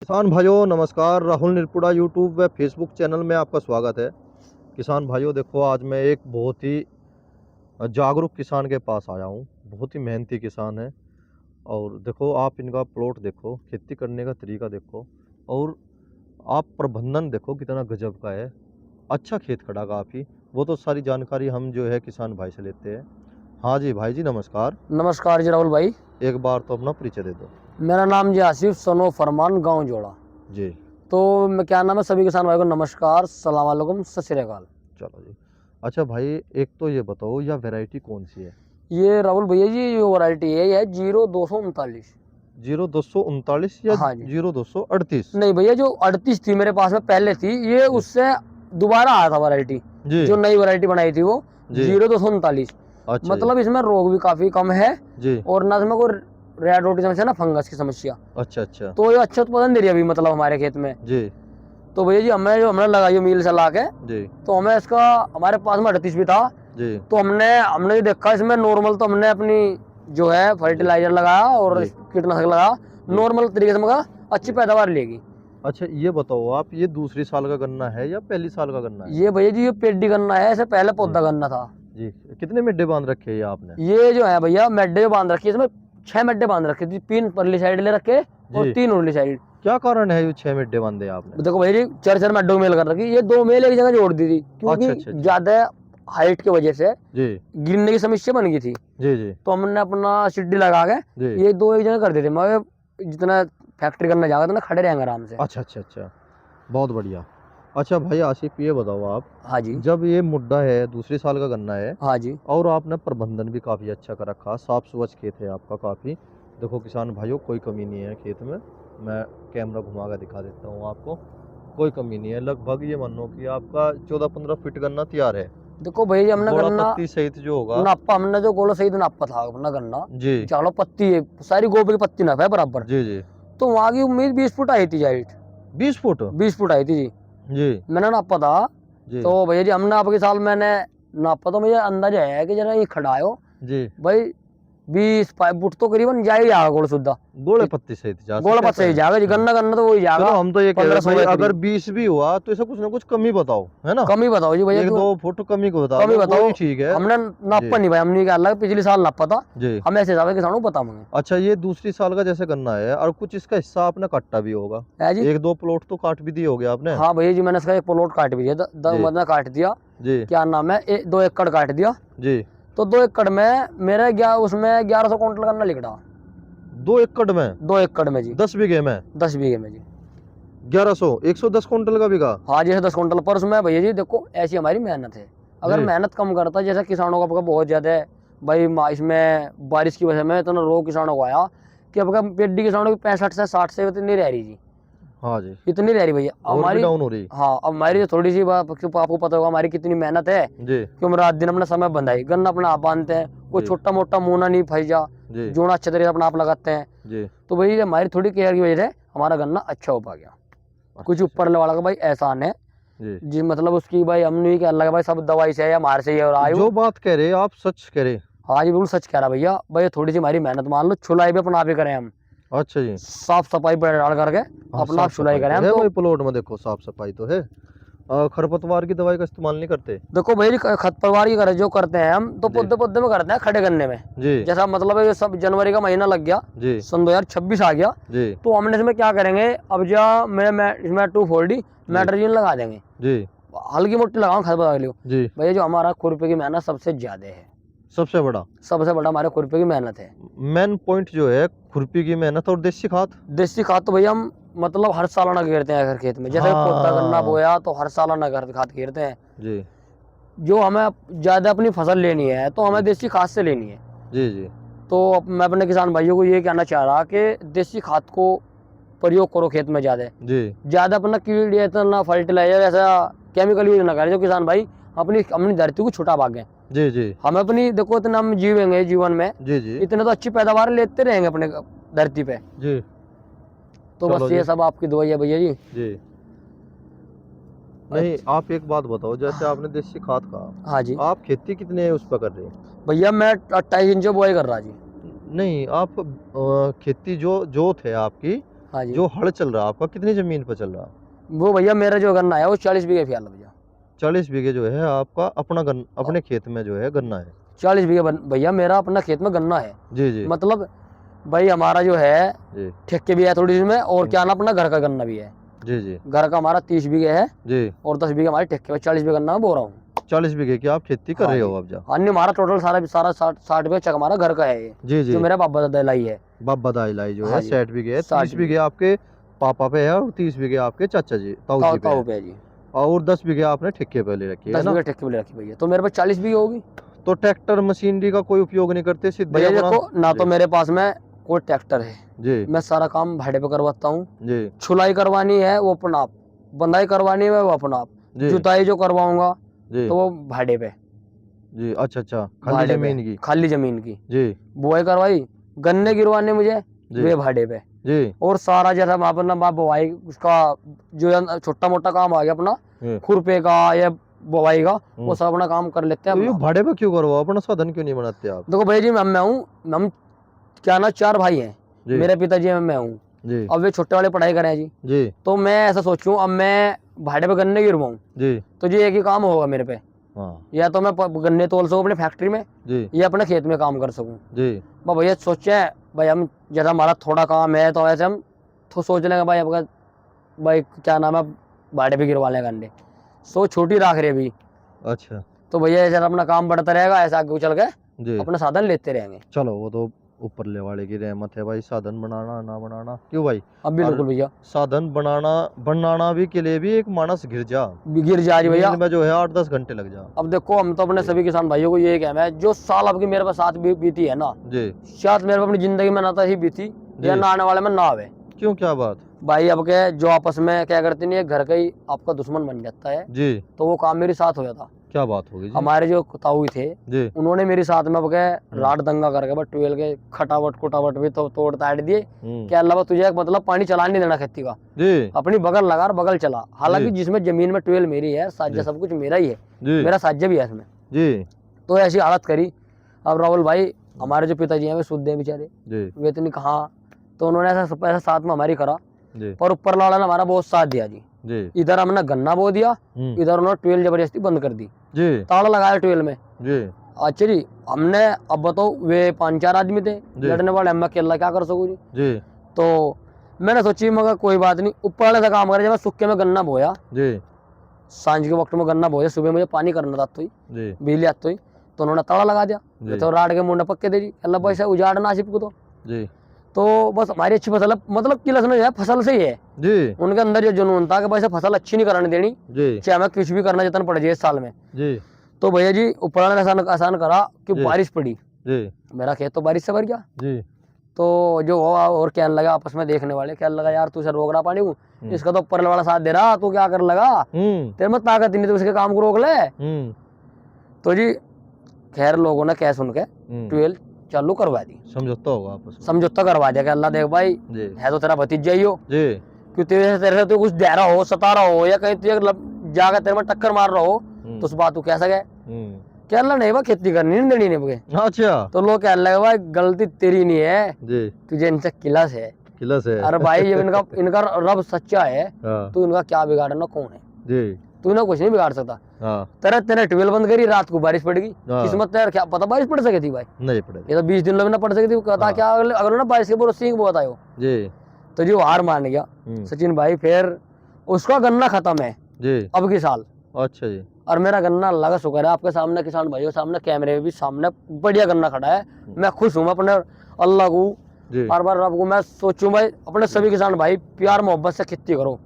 किसान भाइयों नमस्कार। राहुल निरपुड़ा यूट्यूब व फेसबुक चैनल में आपका स्वागत है। किसान भाइयों देखो, आज मैं एक बहुत ही जागरूक किसान के पास आया हूँ। बहुत ही मेहनती किसान है। और देखो, आप इनका प्लॉट देखो, खेती करने का तरीका देखो, और आप प्रबंधन देखो कितना गजब का है। अच्छा खेत खड़ा काफ़ी। वो तो सारी जानकारी हम जो है किसान भाई से लेते हैं। हाँ जी भाई जी, नमस्कार। नमस्कार जी राहुल भाई। एक बार तो अपना परिचय दे दो। मेरा नाम जी आसिफ सनो फरमान, गांव जोड़ा। जी। तो मैं क्या नाम है, सभी किसान भाई को नमस्कार, सलाम वालेकुम, सत श्री अकाल। चलो जी। अच्छा भाई, एक तो ये बताओ, यह वैरायटी कौन सी है? ये राहुल भैया जी, जो वैरायटी है ये है 0239। 0239 या हाँ जी। 0238? नहीं भैया, जो 38 थी मेरे पास में पहले थी, ये जी उससे दोबारा आया था वैरायटी। जी जो नई वैरायटी बनाई थी वो जी। 0239। अच्छा जी। मतलब इसमें रोग भी काफी कम है, जी। और ना इसमें कोई रेड रोटी समस्या, ना फंगस की समस्या। अच्छा अच्छा। तो ये अच्छा उत्पादन दे रही है अभी, मतलब हमारे खेत में। जी तो भैया जी हमने लगाई मील से ला के। जी तो हमें इसका, हमारे पास में 38 भी था। जी तो हमने हमने जो देखा इसमें नॉर्मल, तो हमने अपनी जो है जी फर्टिलाइजर लगाया और जी कीटनाशक लगाया जी नॉर्मल तरीके से, मगर अच्छी जी। पैदावार लेगी। अच्छा ये बताओ आप, ये दूसरी साल का गन्ना है या पहली साल का गन्ना है? ये भैया जी, ये पेडी गन्ना है, ऐसे पहले जी पौधा गन्ना था। जी। कितने मिड्डे बांध रखे हैं ये आपने? ये जो है भैया, मेड्डे जो बांध रखी है इसमें, 6 मेड्डे बांध रखे थी, 3 परली साइड ले रखे और जी। 3 उरली साइड। क्या कारण है ये 6 मिड्डे बांधे आपने? देखो भैया जी, 4 मेड्डों को मेल कर रखी, ये 2 मेल एक जगह जोड़ दी थी, अच्छा क्योंकि अच्छा अच्छा। ज्यादा हाइट की वजह से जी गिरने की समस्या बन गई थी। जी जी तो हमने अपना सिड्डी लगा के जी। ये 2 एक जगह कर देते, मगर जितना फैक्ट्री करना जाएगा तो ना खड़े रहेंगे आराम से। अच्छा अच्छा अच्छा। बहुत बढ़िया। अच्छा भाई आसिफ, ये बताओ आप, हाँ जी। जब ये मुड्डा है, दूसरी साल का गन्ना है, हाँ जी। और आपने प्रबंधन भी काफ़ी अच्छा कर रखा, साफ सुवच्छ खेत है आपका काफ़ी। देखो किसान भाइयों, कोई कमी नहीं है खेत में। मैं कैमरा घुमा कर दिखा देता हूँ आपको। कोई कमी नहीं है। लगभग ये मानो कि आपका 14-15 फीट गन्ना तैयार है। देखो भैया, हमने गोड़ा गन्ना पत्ती सहित जो होगा। नापा, हमने जो गोलो सही नापा था अपना गन्ना। जी चलो पत्ती है, सारी गोभी की पत्ती नापा है बराबर। जी जी। तो वहां की उम्मीद 20 फुट आई थी हाइट। 20 फुट? 20 फुट आई थी जी। जी मैंने नापा था। जी तो भैया जी, हमने आपके साल मैंने नापा, तो मुझे अंदाजा है कि जरा ये खड़ा हो जी। भाई, 20 फुट तो करीबन जा ही जाएगा गोल सुद्धा। गोले पत्ती सहित जा गोला सके पत्ता तो सही है। जाएगा जी, गन्ना गन्ना तो वही चलो, जाएगा। हम तो ये कह रहे हैं 1500 भाई, के अगर करीब। 20 भी हुआ तो इसे कुछ ना कुछ कमी बताओ, है ना? कम ही बताओ जी भैया, एक क्यों? दो फुट कमी को बता कम ही दो, वो बताओ। ही ठीक है। हमने जी नापा नहीं भाई, हमने क्या लगा पिछले साल नापा था। जी। हम ऐसे हिसाब से किसानों को पता मंगे अच्छा, ये दूसरी साल का जैसे गन्ना है, और कुछ इसका हिस्सा आपने काटा भी होगा। है जी। एक दो प्लॉट तो काट भी दिए होगे आपने। हाँ भैया जी, मैंने इसका एक प्लॉट काट भी दिया, जी मतलब काट दिया। जी क्या नाम है, 2 एकड़ काट दिया। जी। तो 2 एकड़ में मेरे उसमें 1100 क्विंटल गन्ना लिख रहा। 2 एकड़ में? 2 एकड़ में जी। 10 बीघे में? 10 बीघे में जी। 1100, 110 कुंटल का बीघा? हाँ, जैसे 10 क्विंटल पर उसमें भैया जी, देखो ऐसी हमारी मेहनत है। अगर जी मेहनत कम करता, जैसे किसानों का आपका बहुत ज्यादा है भाई, इसमें बारिश की वजह में इतना रोग किसानों को आया कि आपका पेडी किसानों की 65 से 60 से इतनी रह रही जी। हाँ जी। इतनी रह रही भैया और भी हमारी। डाउन हो रही? हाँ, अब हमारी जो थोड़ी सी बात, आपको पता होगा हमारी कितनी मेहनत है जी कि हम रात दिन अपना समय बंधाई, गन्ना अपना आप बांधते हैं, कोई जी छोटा मोटा मुना नहीं फंस जा, जी जोड़ा अच्छे तरीके से अपना आप लगाते हैं। जी। तो भाई हमारी थोड़ी केयर की वजह से हमारा गन्ना अच्छा हो पा गया। कुछ अच्छा ऊपर वाला का भाई एहसान है जी। जी, मतलब उसकी भाई, हम नहीं कह लगा भाई सब दवाई से है या मार से ही है और आयु। जो बात कह रहे आप सच कह रहे। हाँ जी, बिल्कुल सच कह रहा भैया। भाई थोड़ी सी हमारी मेहनत मान लो, छुलाई भी अपना आप ही करें हम, अच्छा जी। साफ सफाई पर डाल करके हाँ, अपना आप साफ छुलाई सफाई करें तो हम है तो। भाई, प्लॉट में देखो साफ सफाई तो है। खरपतवार की दवाई का इस्तेमाल नहीं करते? देखो भाई, खरपतवार की करे जो करते हैं हम, तो जी पौधे पौधे में करते हैं खड़े करने में। जी जैसा मतलब है, ये सब जनवरी का महीना लग गया, जी सन 2026 आ गया। जी तो हमने इसमें क्या करेंगे, अब जा मैं इसमें 240 जी मेट्रोजीन लगा देंगे। जी हल्की मोटी लगाओ खरपतवार के लिए। जी। भैया जो हमारा खुरपे की मेहनत सबसे ज्यादा है, सबसे बड़ा सबसे बड़ा हमारे खुरपे की मेहनत है। मेन पॉइंट जो है, खुरपी की मेहनत और देसी खाद। देसी खाद तो भैया हम मतलब हर साल ना गिरते हैं अगर खेत में, जैसे पौधा गन्ना हाँ बोया तो हर साल ना खाद गिरते हैं। जी जो हमें ज्यादा अपनी फसल लेनी है तो हमें देसी खाद से लेनी है। जी जी तो मैं अपने किसान भाइयों को ये कहना चाह रहा कि देसी खाद को प्रयोग करो खेत में ज्यादा। जी ज्यादा अपना कीड़ या इतना फर्टिलाइजर ऐसा केमिकल यूज ना करें, जो किसान भाई अपनी अपनी धरती को छुटा भागे। जी जी हम अपनी देखो, इतना हम जीवेंगे जीवन में, जी जी इतने तो अच्छी पैदावार लेते रहेंगे अपने धरती पे। जी। तो चलो बस जी ये सब आपकी दुआ है भैया जी। जी। नहीं, आप एक बात बताओ, जैसे आपने देसी खाद कहा, हाँ जी आप खेती कितने उस पर कर रहे हैं? भैया, मैं 28 इंच बुआई कर रहा जी। नहीं, आप खेती जो जोत है आपकी, हाँ जी। जो हल चल रहा है आपका कितनी जमीन पर चल रहा है? वो भैया मेरा जो गन्ना है वो 40 बीघे फिलहाल भैया। 40 बीघे जो है आपका अपना अपने खेत में जो है गन्ना है। 40 बीघे भैया मेरा अपना खेत में गन्ना है। जी जी मतलब भाई हमारा जो है जी ठेके भी है थोड़ी सी में, और क्या ना अपना घर का गन्ना भी है। जी जी घर का हमारा 30 बीघे है जी। और 10 बीघे हमारे ठेके में, 40 बीघे गन्ना मैं बो रहा हूँ। 40 बीघे की आप खेती कर हाँ रहे जी। हो अब जा? हाँ नहीं, हमारा टोटल सारा 60 बीघे चक हमारा घर का है ये, जी जी। जो मेरा बाबा दादा लाई है। बाबा दाई जो हाँ है जी। 60 बीघे है, 60 30 बीघे आपके पापा पे है और 30 बीघे आपके चाचा जी ताऊ जी पे ताऊ है, पे है जी। और 10 बीघे आपने ठेके पे ले रखी है 10 ना? बीघे ठेके पे ले रखी भैया, तो मेरे पास 40 बीघे होगी। तो ट्रैक्टर मशीनरी का कोई उपयोग नहीं करते, सीधे भैया अपना? देखो ना, तो जी मेरे पास में कोई ट्रैक्टर है, जी मैं सारा काम भाड़े पे करवाता हूँ। जी छुलाई करवानी है वो अपना आप, बंदाई करवानी है वो अपना आप, जी जुताई जो करवाऊंगा जी तो वो भाड़े पे। जी। अच्छा अच्छा, खाली भाड़े पे जमीन की? खाली जमीन की जी बुआई करवाई, गन्ने गिरवाने मुझे जी वे भाड़े पे। जी और सारा जैसा वहाँ पर ना वहाँ बुआई उसका जो छोटा मोटा काम आ गया अपना, जी। खुरपे का या बुआई का, वो सब अपना काम कर लेते हैं तो ये अपना। भाड़े पे क्यों करो, अपना साधन क्यों नहीं बनाते आप? देखो भैया जी, मैं हूँ, हम क्या ना 4 भाई हैं, जी मेरे पिताजी हैं, मैं हूँ। जी अब वे छोटे वाले पढ़ाई करें जी, जी तो मैं ऐसा सोचूं अब मैं भाड़े पे गन्ने गिरवाऊं जी। तो जी एक ही काम होगा मेरे पे, हाँ या तो मैं गन्ने तोल सकूं अपने फैक्ट्री में, जी या अपने खेत में काम कर सकूं। जी भैया सोचे भाई हम, जैसा हमारा थोड़ा काम है तो ऐसे हम तो सोच लेंगे भाई आपका, भाई क्या नाम है, भाड़े पे गिरवा लेंगे गन्ने, सो छोटी राख रहे अभी। अच्छा तो भैया ऐसा अपना काम बढ़ता रहेगा, ऐसा आगे चल के जी। अपना साधन लेते रहेंगे। चलो वो तो ऊपर ले वाले की रहमत है भाई, साधन बनाना ना बनाना क्यों भाई। अब और बिल्कुल भैया, साधन बनाना भी के लिए भी एक मानस गिर जा, गिर जा रही भैया। नींद में जो है 8-10 घंटे लग जा। अब देखो हम तो अपने जी सभी किसान भाइयों को ये कहना है, जो साल आपकी मेरे पास साथ बीती है ना, जी शायद मेरे को अपनी जिंदगी में ना तो ही बीती या जी। ना आने वाले में ना आवे। क्यों, क्या बात? भाई अब के जो आपस में क्या करते नहीं, एक घर का ही आपका दुश्मन बन जाता है, जी तो वो काम मेरे साथ हो जाता। क्या बात होगी जी? हमारे जो ताऊ थे, जी उन्होंने मेरे साथ में अब के रात दंगा करके बस ट्वेल्व के खटावट कुटावट भी तो तोड़ ताड़ दिए। क्या अल्लाह तुझे मतलब पानी चला नहीं देना खेती का, जी अपनी बगल लगा और बगल चला। हालांकि जी जिसमें जमीन में ट्वेल्व मेरी है, साज्या जी सब कुछ मेरा ही है, जी मेरा साज्या भी है इसमें। जी तो ऐसी हालत करी। अब राहुल भाई हमारे जो पिताजी हैं वे शुद्ध हैं बेचारे, जी वे इतनी कहाँ, तो उन्होंने ऐसा साथ में हमारी करा, जी पर ऊपर वाला ने हमारा बहुत साथ दिया जी। जी इधर हमने गन्ना बो दिया, इधर उन्होंने ट्वेल्व जबरदस्ती बंद कर दी, जी ताला लगाया ट्वेल्व में। जी अच्छा जी, हमने अब बताओ वे 5-4 आदमी थे जी लड़ने वाले, मैं अकेला क्या कर सकूँ जी। जी तो मैंने सोची मगर कोई बात नहीं, ऊपर वाले से काम करे। जब मैं सूखे में गन्ना बोया, जी सांझ के वक्त में गन्ना बोया, सुबह मुझे पानी करना था तो ही जी बिजली आती हुई, तो उन्होंने ताला लगा दिया। जी तो राड के मुंडे पक्के दे जी, अल्लाह भाई से उजाड़ नासिब को। जी तो बस हमारी अच्छी फसल है, मतलब किलस में जो है फसल से ही है, जी उनके अंदर जो जुनून था कि भाई से फसल अच्छी नहीं कराने देनी, जी चाहे हमें कुछ भी करना जतन पड़ जाए इस साल में। जी तो भैया जी ऊपर वाले ने आसान करा कि जी बारिश पड़ी, जी मेरा खेत तो बारिश से भर गया। जी तो जो हुआ और कहने लगा आपस में देखने वाले, कहने लगा यार तू इसे रोक रहा पानी को, इसका तो ऊपर वाला साथ दे रहा, तू क्या कर लगा, तेरे में ताकत नहीं, तो उसके काम को रोक ले। तो जी खैर लोगों ने कह सुन के ट्वेल्व चालू करवा दी, समझौता होगा आपस में, समझौता करवा दिया कि अल्लाह देख भाई जी है तो तेरा भतीजा ही हो, जी कि तेरे से तो कुछ दे रहा हो, सता रहा हो, या कहीं तुझे जाकर तेरे में टक्कर मार रहा हो, तो उस बात तू कह सके क्या अल्लाह नहीं भाई खेती करनी नहीं देनी नहीं। अच्छा तो लोग कह लगे भाई गलती तेरी नहीं है, जी तुझे इनसे किलस है। किलस है। अरे भाई जब इनका रब सच्चा है, हाँ तो इनका क्या बिगाड़ना कौन है, जी तू इन्हें कुछ नहीं बिगाड़ सकता। हाँ तेरे ट्वेल्व बंद करी, रात को बारिश पड़ गई, हाँ। किस्मत यार क्या पता बारिश पड़ सकी थी भाई, नहीं पड़ेगा ये तो 20 दिन लोग ना पड़ सकी थी, कहता हाँ। क्या अगले ना बारिश के बोलो सिंह बहुत आयो। जी तो जो हार मान गया सचिन भाई, फिर उसका गन्ना खत्म है जी अब की साल, अच्छा जी और मेरा गन्ना अल्लाह का शुक्र है, आपके सामने किसान भाइयों के सामने कैमरे में भी सामने बढ़िया गन्ना खड़ा है। मैं खुश हूँ अपने अल्लाह को, जी बार बार रब को मैं सोचूं भाई अपने सभी किसान भाई प्यार मोहब्बत से खेती करो,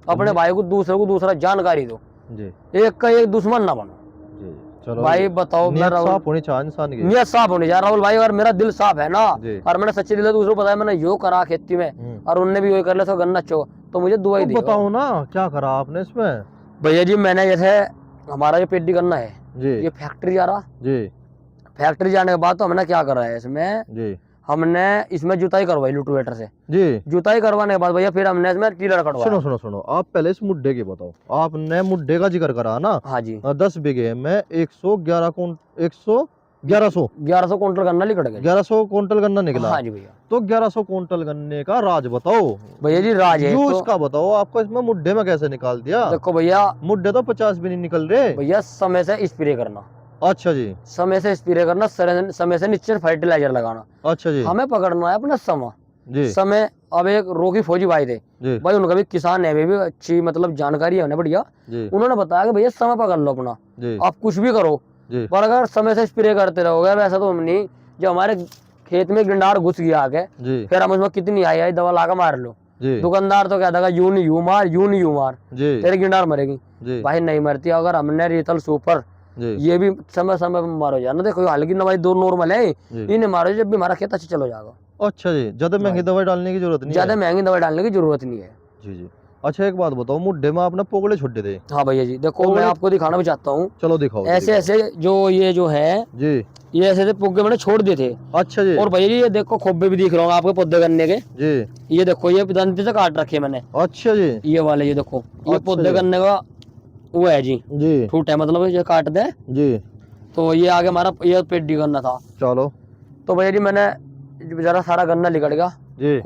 अपने भाई को दूसरे को दूसरा जानकारी दो, जी एक का एक दुश्मन ना बनो। जी चलो भाई बताओ, नियत साफ होनी चाहिए इंसान की, नियत साफ होनी चाहिए राहुल भाई, और मेरा दिल साफ है ना, जी। और मैंने सच्चे दिल से दूसरों को बताया मैंने यो करा खेती में, और उनने भी वही कर लिया, तो गन्ना चो तो मुझे दुआ ही तो दी। बताओ ना क्या करा आपने इसमें? भैया जी मैंने जैसे हमारा जो पेडी गन्ना है जी ये फैक्ट्री जा रहा, जी फैक्ट्री जाने के बाद तो हमने क्या करा है इसमें, जी हमने इसमें जुताई करवाई लूटवेटर से, जी जुताई करवाने के बाद भैया फिर हमने इसमें टीलर कटवाया। सुनो सुनो सुनो, आप पहले इस मुद्दे की बताओ, आपने मुद्दे का जिक्र करा ना। हाँ जी 10 बीघे में 111 1100 क्विंटल गन्ना निकल गया। 1100 क्विंटल गन्ना निकला। हाँ जी भैया। तो 1100 क्विंटल गन्ने का राज बताओ भैया जी, राज है यूज तो का बताओ, आपको इसमें मुड्ढे में कैसे निकाल दिया? देखो भैया, मुड्ढे तो 50 भी नहीं निकल रहे। भैया समय से स्प्रे करना, अच्छा जी। समय से स्प्रे करना, समय से नीचे फर्टिलाइजर लगाना। अच्छा जी। हमें पकड़ना है अपना समय जी समय। अब एक रोगी फौजी भाई थे जी भाई, उनका भी किसान है, वे भी अच्छी मतलब जानकारी है उन्हें बढ़िया। जी उन्होंने बताया कि भैया समय पकड़ लो अपना, जी आप कुछ भी करो, जी पर अगर समय से स्प्रे करते रहोगे, वैसा तो हम नहीं, जो हमारे खेत में गिंडार घुस गया आगे, जी फिर हम उसमें कितनी आई दवा लाकर मार लो। जी दुकानदार तो कहता है यूं नहीं यूं मार, यूं नहीं यूं मार, जी तेरी गिंडार मरेगी। जी भाई नहीं मरती, अगर हमने रीतल सुपर जी ये भी समय समय पर मारो जाना। देखो हल्की दवाई दो नॉर्मल है, जी। इन्हें मारो जब भी हमारा खेत अच्छा चलो जाएगा। अच्छा जी, ज्यादा महंगी दवाई डालने की जरूरत नहीं ज्यादा है। महंगी दवाई डालने की जरूरत नहीं है। जी जी। अच्छा एक बात बताओ, मुड्ढे में आपने पोगड़े छोड़े थे? हाँ भैया जी, देखो मैं पोगड़े, आपको दिखाना भी चाहता हूँ। चलो दिखाओ जी, ऐसे दिखाओ। ऐसे जो ये जो है, जी। ये ऐसे ऐसे पुग्गे मैंने छोड़ दिए थे। अच्छा जी। और भैया जी ये देखो खोब्बे भी दिख रहे होंगे आपके पौधे गन्ने के। जी। ये देखो ये दंती से काट रखे मैंने, अच्छा जी। ये वाले, ये देखो ये अच्छा पौधे जी। गन्ने का वो है जी, जी ठूट है, मतलब ये काट दे जी। तो ये आगे हमारा ये पेडी गन्ना था। चलो। तो भैया जी मैंने जरा सारा गन्ना निकल गया। जी।